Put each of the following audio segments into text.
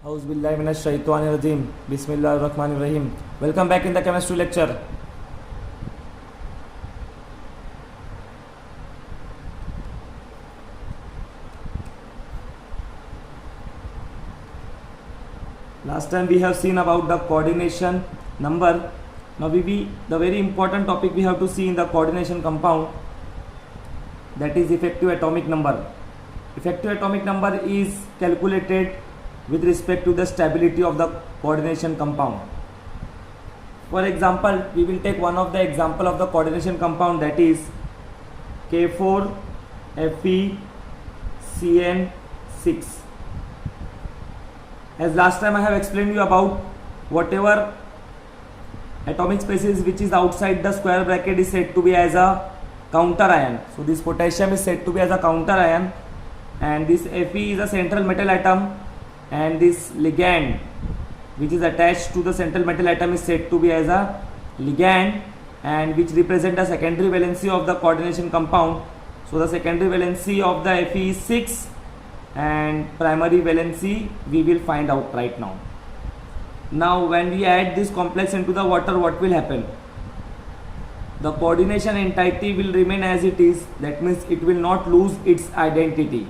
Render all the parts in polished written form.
Auzubillahiminash-shaytanir-rajim. Bismillahir-rahmanir-rahim. Welcome back in the chemistry lecture. Last time we have seen about the coordination number. Now the very important topic we have to see in the coordination compound, that is effective atomic number. Effective atomic number is calculated with respect to the stability of the coordination compound. For example, we will take one of the example of the coordination compound, that is K4FeCN6. As last time I have explained you about whatever atomic species which is outside the square bracket is said to be as a counter ion. So this potassium is said to be as a counter ion, and this Fe is a central metal atom, and this ligand which is attached to the central metal atom is said to be as a ligand, and which represent the secondary valency of the coordination compound. So the secondary valency of the Fe is 6 and primary valency we will find out right now. Now when we add this complex into the water, what will happen? The coordination entity will remain as it is, that means it will not lose its identity.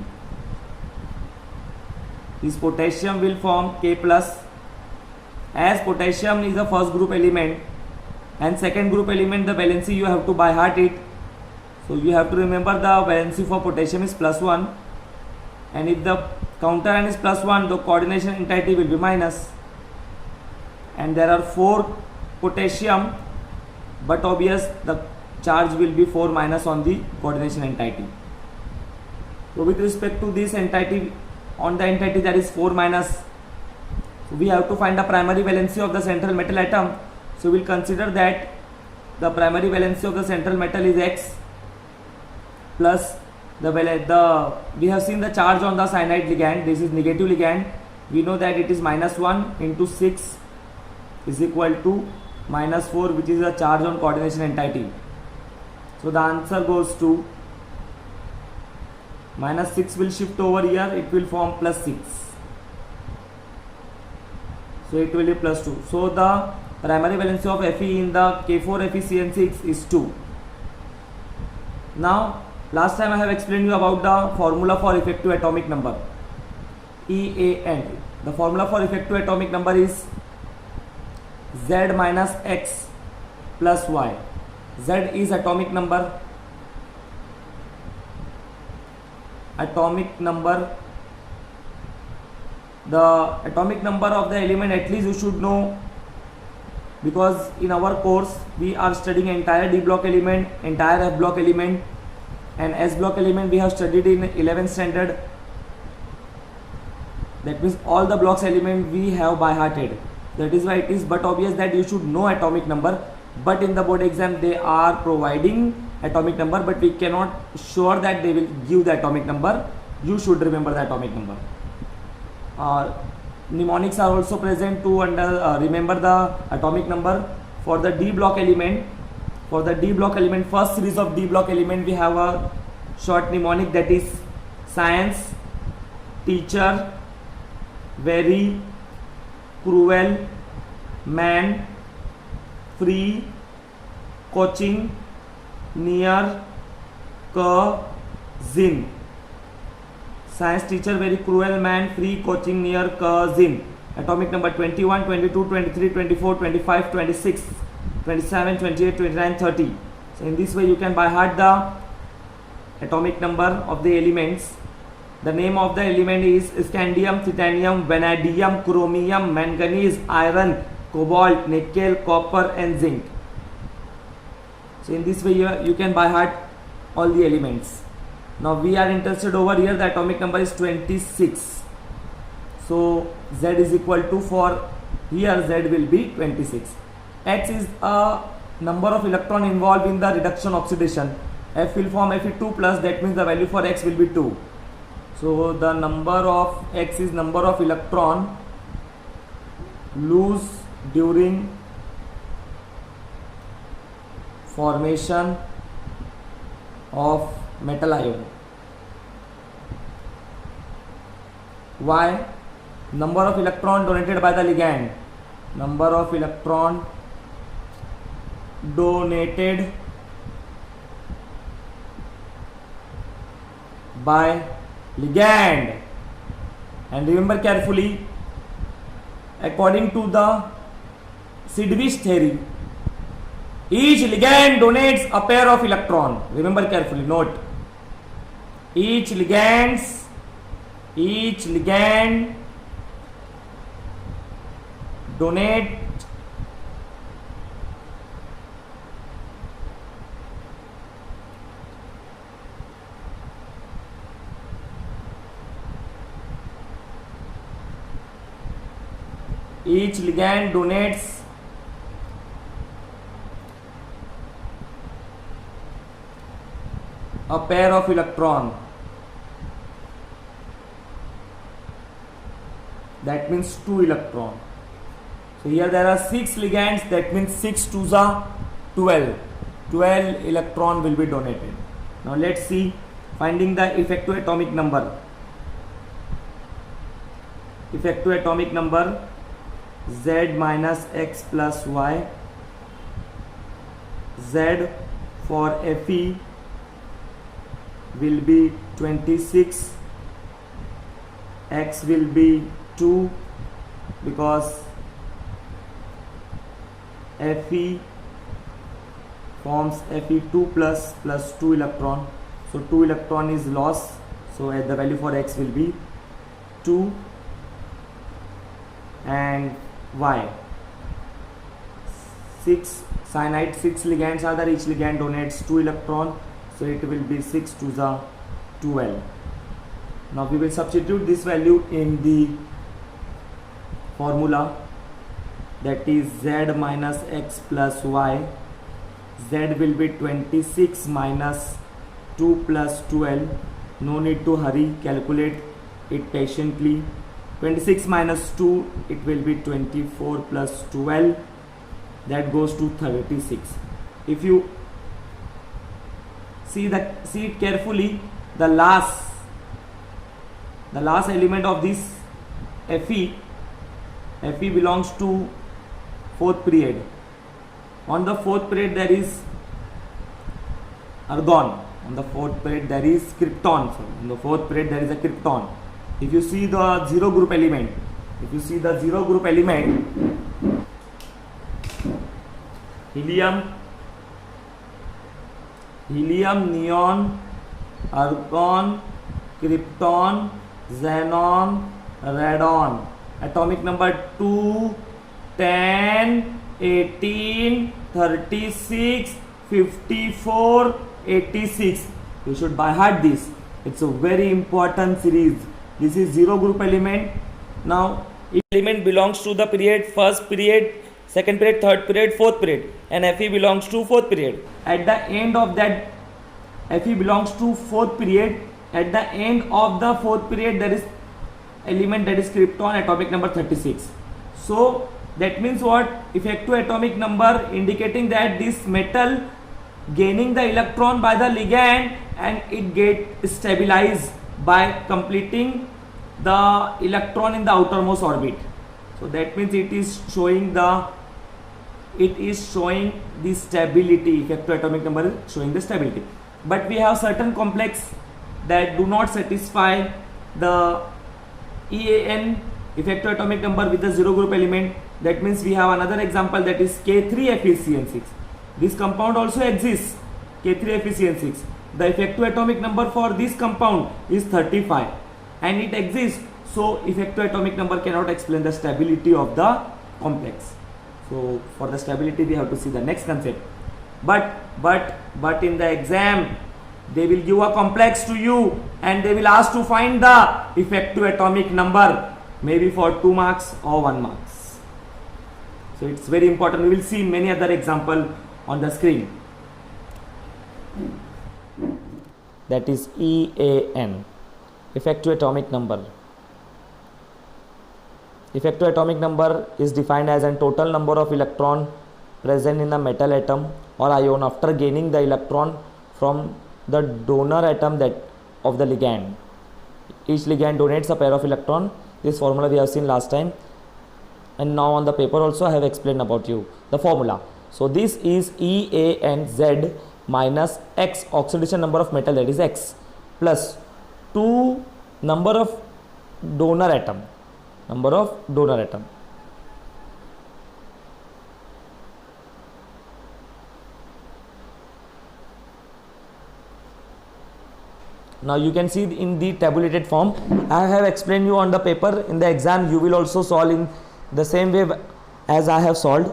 This potassium will form K plus. As potassium is the first group element and second group element, the valency you have to by heart it. So you have to remember the valency for potassium is +1, and if the counter ion is +1, the coordination entity will be minus. And there are 4 potassium, but obvious the charge will be 4 minus on the coordination entity. So with respect to this entity, on the entity there is 4 minus. So we have to find the primary valency of the central metal atom. So we will consider that the primary valency of the central metal is X plus we have seen the charge on the cyanide ligand. This is negative ligand. We know that it is -1 into 6 is equal to -4, which is the charge on coordination entity. So the answer goes to -6 will shift over here, it will form +6. So it will be +2. So the primary valency of Fe in the K4FeCN6 is 2. Now last time I have explained you about the formula for effective atomic number, EAN. The formula for effective atomic number is Z minus X plus Y. Z is atomic number. The atomic number of the element, at least you should know, because in our course we are studying entire D block element, entire F block element, and S block element we have studied in 11th standard. That means all the blocks element we have by hearted. That is why it is but obvious that you should know atomic number. But in the board exam they are providing atomic number, but we cannot sure that they will give the atomic number. You should remember the atomic number. Mnemonics are also present to remember the atomic number. For the D block element, first series of D block element, we have a short mnemonic, that is science, teacher, very, cruel, man, free, coaching, near, cousin. Science, teacher, very, cruel, man, free, coaching, near, cousin. Atomic number 21, 22, 23, 24, 25, 26, 27, 28, 29, 30. So in this way you can by heart the atomic number of the elements. The name of the element is scandium, titanium, vanadium, chromium, manganese, iron, cobalt, nickel, copper and zinc. So in this way you can by heart all the elements. Now we are interested over here, the atomic number is 26. So Z is equal to, for here Z will be 26. X is a number of electron involved in the reduction oxidation. F will form Fe2 plus, that means the value for X will be 2. So the number of X is number of electron lose during formation of metal ion. Y number of electron donated by the ligand, number of electron donated by ligand. And remember carefully, according to the Sidwick theory, each ligand donates a pair of electron. Remember carefully, note, each ligand donate each ligand donates a pair of electron. That means 2 electron. So here there are 6 ligands, that means 6 2s are 12. 12 electron will be donated. Now let's see finding the effective atomic number. Effective atomic number Z minus X plus Y. Z for Fe will be 26, X will be 2 because Fe forms Fe2 plus 2 electron, so 2 electron is lost, so the value for X will be 2. And Y, 6 cyanide, 6 ligands are there, each ligand donates 2 electron, so it will be 6 to the 12. Now we will substitute this value in the formula, that is Z minus X plus Y. Z will be 26 minus 2 plus 12. No need to hurry, calculate it patiently. 26 minus 2, it will be 24 plus 12, that goes to 36. If you see it carefully, the last element of this Fe belongs to 4th period. On the 4th period there is argon, on the 4th period there is krypton, so in the 4th period there is a krypton. If you see the zero group element, helium, neon, argon, krypton, xenon, radon. Atomic number 2, 10, 18, 36, 54, 86. You should by heart this. It's a very important series. This is zero group element. Now each element belongs to the period, first period, second period, third period, fourth period, and Fe belongs to fourth period. At the end of that, Fe belongs to fourth period. At the end of the fourth period there is element, that is krypton, atomic number 36. So that means what? Effective atomic number indicating that this metal gaining the electron by the ligand and it get stabilized by completing the electron in the outermost orbit. So that means it is showing the stability. Effective atomic number is showing the stability. But we have certain complex that do not satisfy the EAN, effective atomic number, with the zero group element. That means we have another example, that is K3FeCN6. This compound also exists, K3FeCN6. The effective atomic number for this compound is 35 and it exists, so effective atomic number cannot explain the stability of the complex. So for the stability we have to see the next concept. But in the exam they will give a complex to you and they will ask to find the effective atomic number, maybe for 2 marks or 1 marks. So it's very important. We will see many other example on the screen. That is EAN, effective atomic number. Effective atomic number is defined as a total number of electron present in the metal atom or ion after gaining the electron from the donor atom that of the ligand. Each ligand donates a pair of electron This formula we have seen last time, and now on the paper also I have explained about you the formula. So this is EANZ minus X, oxidation number of metal, that is X, plus 2 number of donor atom, Now you can see in the tabulated form. I have explained you on the paper. In the exam you will also solve in the same way as I have solved.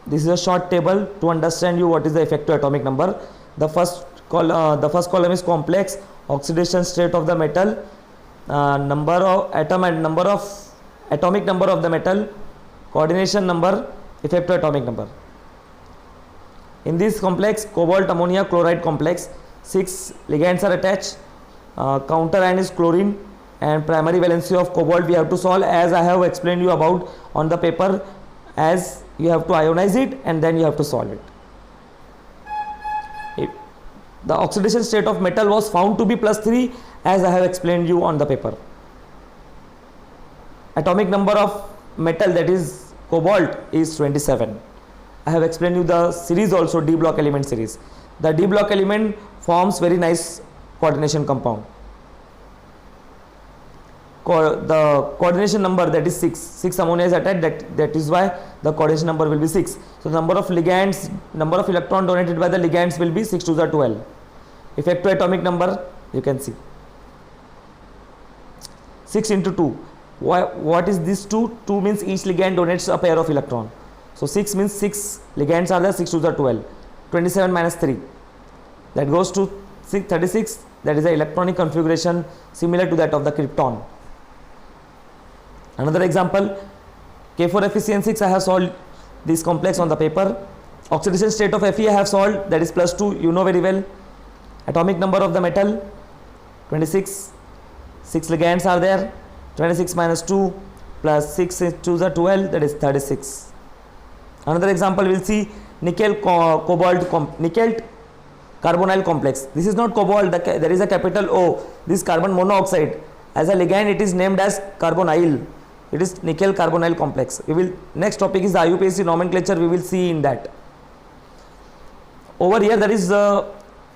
This is a short table to understand you what is the effective atomic number. The first column is complex, oxidation state of the metal, number of atom and number of atomic number of the metal, coordination number, effective atomic number. In this complex, cobalt ammonia chloride complex, 6 ligands are attached, counter ion is chlorine, and primary valency of cobalt we have to solve as I have explained you about on the paper, as you have to ionize it and then you have to solve it. The oxidation state of metal was found to be +3 as I have explained you on the paper. Atomic number of metal, that is cobalt, is 27. I have explained you the series also, D block element series. The D block element forms very nice coordination compound. The coordination number, that is 6 ammonia is attached, that is why the coordination number will be 6. So the number of ligands, number of electron donated by the ligands will be 6 to the 12. Effective atomic number you can see 6 into 2. What is this 2? 2 means each ligand donates a pair of electron. So 6 means 6 ligands are there, 6 to the 12. 27 minus 3, that goes to 36. That is the electronic configuration similar to that of the krypton. Another example, K4FeCN6, I have solved this complex on the paper. Oxidation state of Fe I have solved, that is +2, you know very well. Atomic number of the metal 26, 6 ligands are there, 26 minus 2 plus 6 to the 12, that is 36. Another example we will see, nickel carbonyl complex. This is not cobalt, there is a capital O. This carbon monoxide, as a ligand it is named as carbonyl. It is nickel carbonyl complex. We will, next topic is the IUPAC nomenclature, we will see in that. Over here there is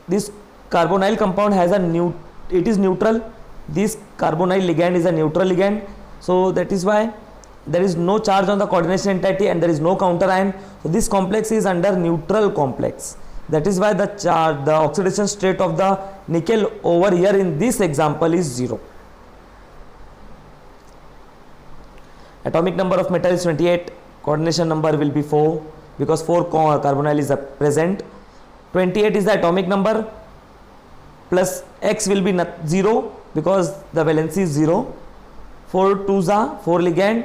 this carbonyl compound has it is neutral. This carbonyl ligand is a neutral ligand, so that is why there is no charge on the coordination entity and there is no counter ion. So this complex is under neutral complex. That is why the oxidation state of the nickel over here in this example is 0. Atomic number of metal is 28, coordination number will be 4 because 4 carbonyl is present. 28 is the atomic number, plus X will be 0 because the valency is 0. 4 2s are 4 ligand,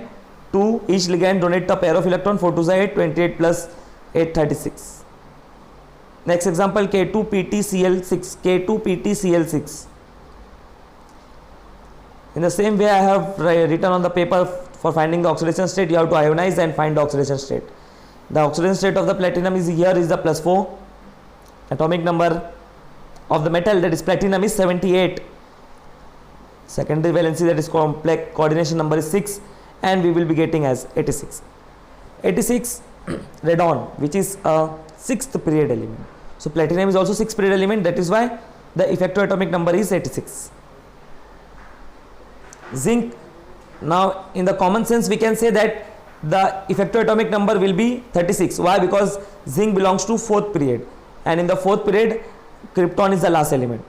2 each ligand donate a pair of electron, 4 2s are 8, 28 plus 8 36. Next example, K2PtCl6. In the same way I have written on the paper, for finding the oxidation state you have to ionize and find the oxidation state. The oxidation state of the platinum is here is the +4. Atomic number of the metal, that is platinum, is 78. Secondary valency, that is complex, coordination number is 6, and we will be getting as 86. 86 radon, which is a 6th period element. So platinum is also 6th period element, that is why the effective atomic number is 86. Zinc, now in the common sense we can say that the effective atomic number will be 36. Why? Because zinc belongs to 4th period, and in the 4th period krypton is the last element.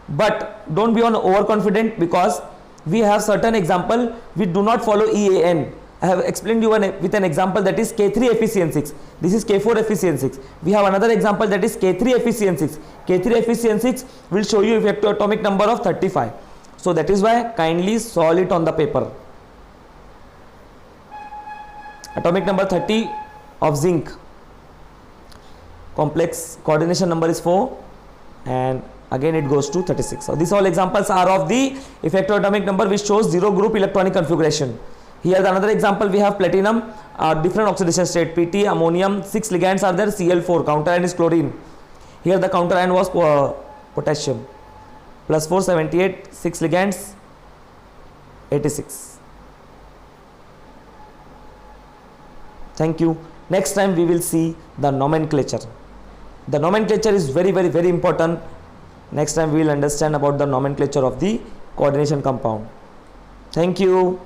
But don't be overconfident, because we have certain example we do not follow EAN. I have explained you with an example, that is K3FeCN6. This is K4FeCN6. We have another example, that is K3FeCN6. K3FeCN6 will show you effective atomic number of 35. So that is why kindly solve it on the paper. Atomic number 30 of zinc, complex coordination number is 4, and again it goes to 36. So these all examples are of the effective atomic number which shows 0 group electronic configuration. Here the another example, we have platinum, different oxidation state, Pt, ammonium, 6 ligands are there, Cl4, counter ion is chlorine. Here the counter ion was potassium, +4 78, 6 ligands, 86. Thank you. Next time we will see the nomenclature. The nomenclature is very important. Next time we will understand about the nomenclature of the coordination compound. Thank you.